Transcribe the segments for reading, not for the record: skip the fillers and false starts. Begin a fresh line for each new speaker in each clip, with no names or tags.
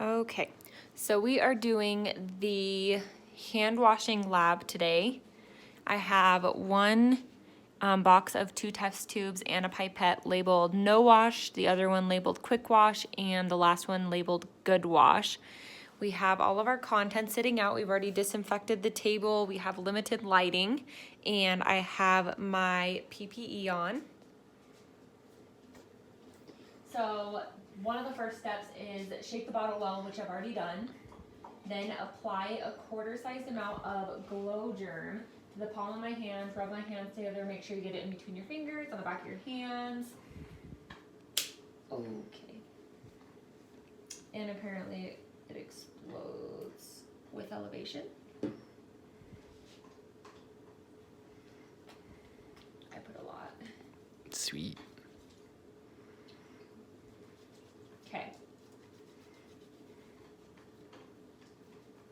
Okay, so we are doing the hand washing lab today. I have one box of 2 test tubes and a pipette labeled no wash, the other one labeled quick wash, and the last one labeled good wash. We have all of our content sitting out. We've already disinfected the table. We have limited lighting, and I have my PPE on. So one of the first steps is shake the bottle well, which I've already done. Then apply a quarter-sized amount of Glow Germ to the palm of my hands. Rub my hands together. Make sure you get it in between your fingers, on the back of your hands. Okay. And apparently it explodes with elevation. I put a lot.
Sweet.
Okay.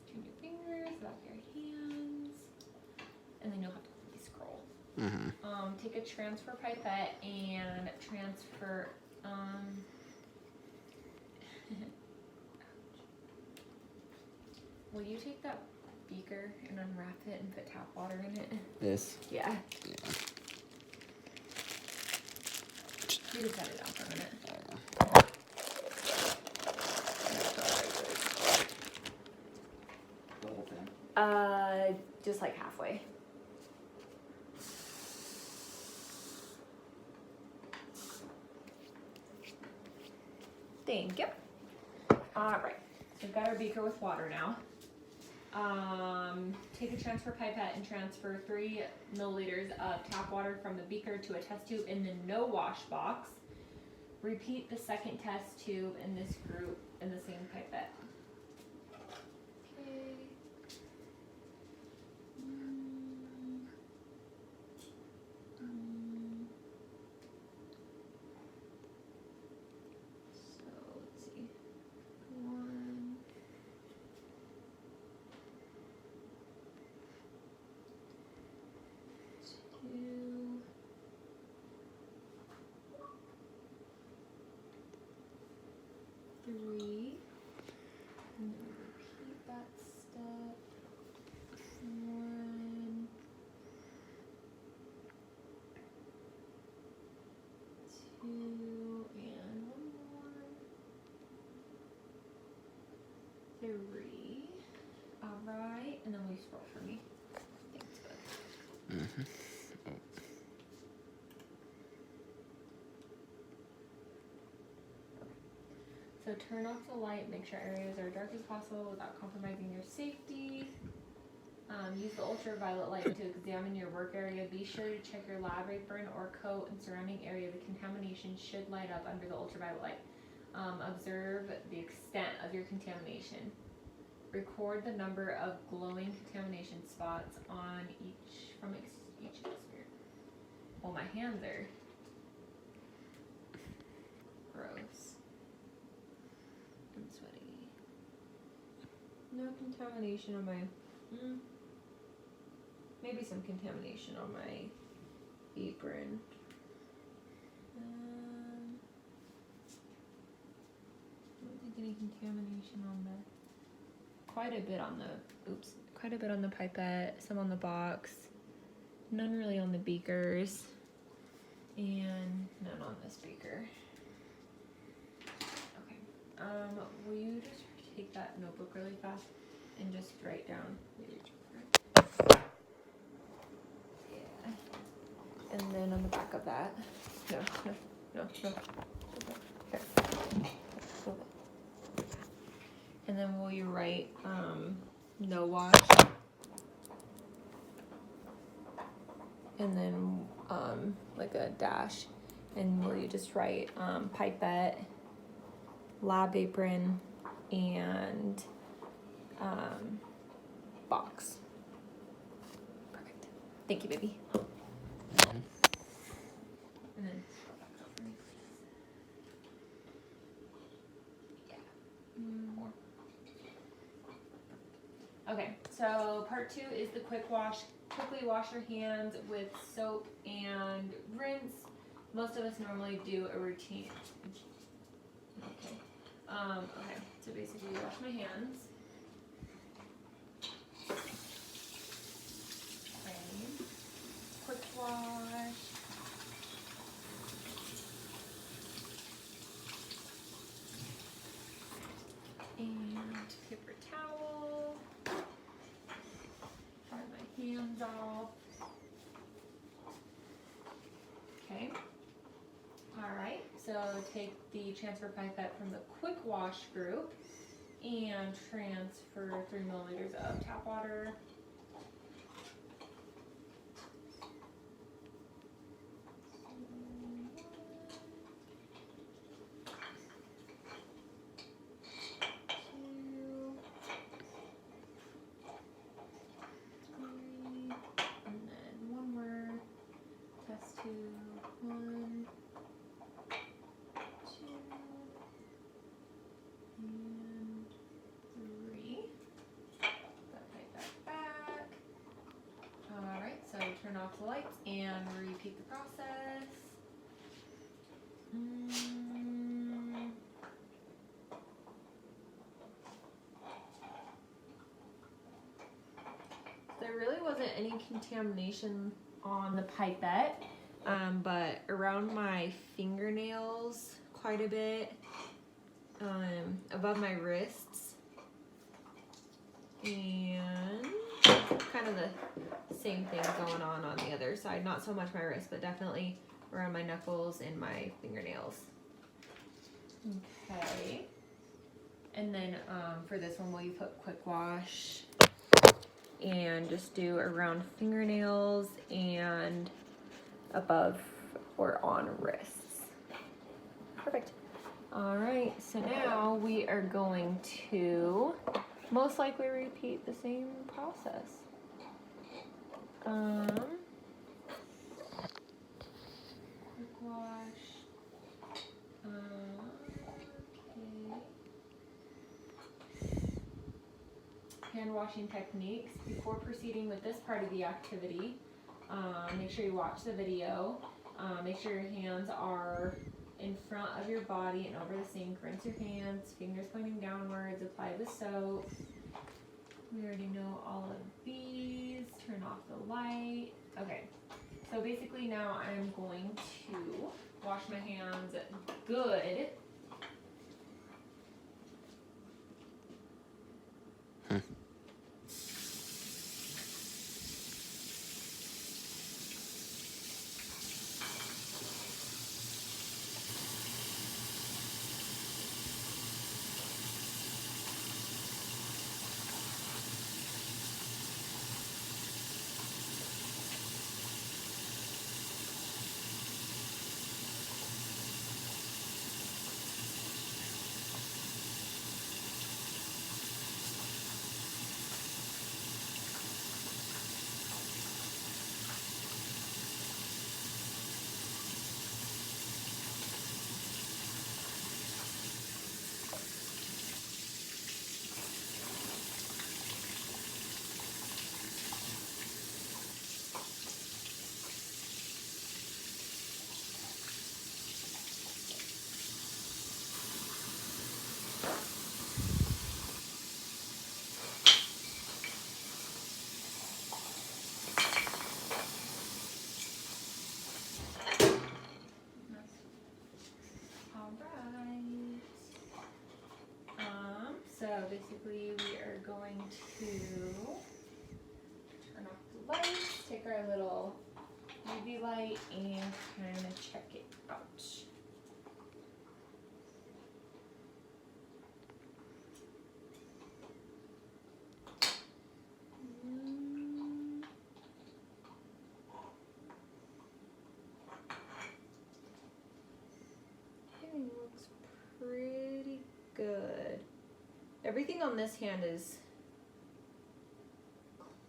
Between your fingers, the back of your hands, and then you'll have to quickly scroll. Take a transfer pipette and transfer. Will you take that beaker and unwrap it and put tap water in it?
This?
Yeah.
Yeah.
You just set it down for a minute.
The whole thing?
Just like halfway. Thank you. All right, so we've got our beaker with water now. Take a transfer pipette and transfer 3 milliliters of tap water from the beaker to a test tube in the no wash box. Repeat the second test tube in this group in the same pipette. Okay. So let's see. 1. 2. 3. And then repeat that step. 1. 2. And 1 more. 3. All right, and then will you scroll for me? Thanks, bud. So turn off the light, make sure areas are dark as possible without compromising your safety. Use the ultraviolet light to examine your work area. Be sure to check your lab apron or coat and surrounding area. The contamination should light up under the ultraviolet light. Observe the extent of your contamination. Record the number of glowing contamination spots on each experience. Well, my hands are gross. I'm sweaty. No contamination on my. Maybe some contamination on my apron. I don't think any contamination on the. Quite a bit on the pipette, some on the box, none really on the beakers, and none on this beaker. Okay. Will you just take that notebook really fast and just write down? Yeah. And then on the back of that, no. Here. And then will you write no wash? And then like a dash. And will you just write pipette, lab apron, and box. Perfect. Thank you, baby. And then okay, so part 2 is the quick wash. Quickly wash your hands with soap and rinse. Most of us normally do a routine. Okay. Okay, so basically wash my hands. Okay. Quick wash. And paper towel. Dry my hands off. Okay. Alright, so take the transfer pipette from the quick wash group and transfer 3 milliliters of tap water. Turn off the lights and repeat the process. There really wasn't any contamination on the pipette, but around my fingernails quite a bit, above my wrists, and kind of the same thing going on the other side. Not so much my wrist, but definitely around my knuckles and my fingernails. Okay. And then for this one, will you put quick wash and just do around fingernails and above or on wrists. Perfect. All right, so now we are going to most likely repeat the same process. Quick wash. Okay. Hand washing techniques. Before proceeding with this part of the activity, make sure you watch the video. Make sure your hands are in front of your body and over the sink. Rinse your hands, fingers pointing downwards, apply the soap. We already know all of these. Turn off the light. Okay, so basically now I'm going to wash my hands good. So basically we are going to turn off the lights, take our little UV light and kind of check it out. Everything looks pretty good. Everything on this hand is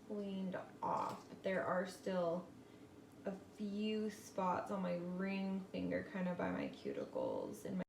cleaned off, but there are still a few spots on my ring finger, kind of by my cuticles and my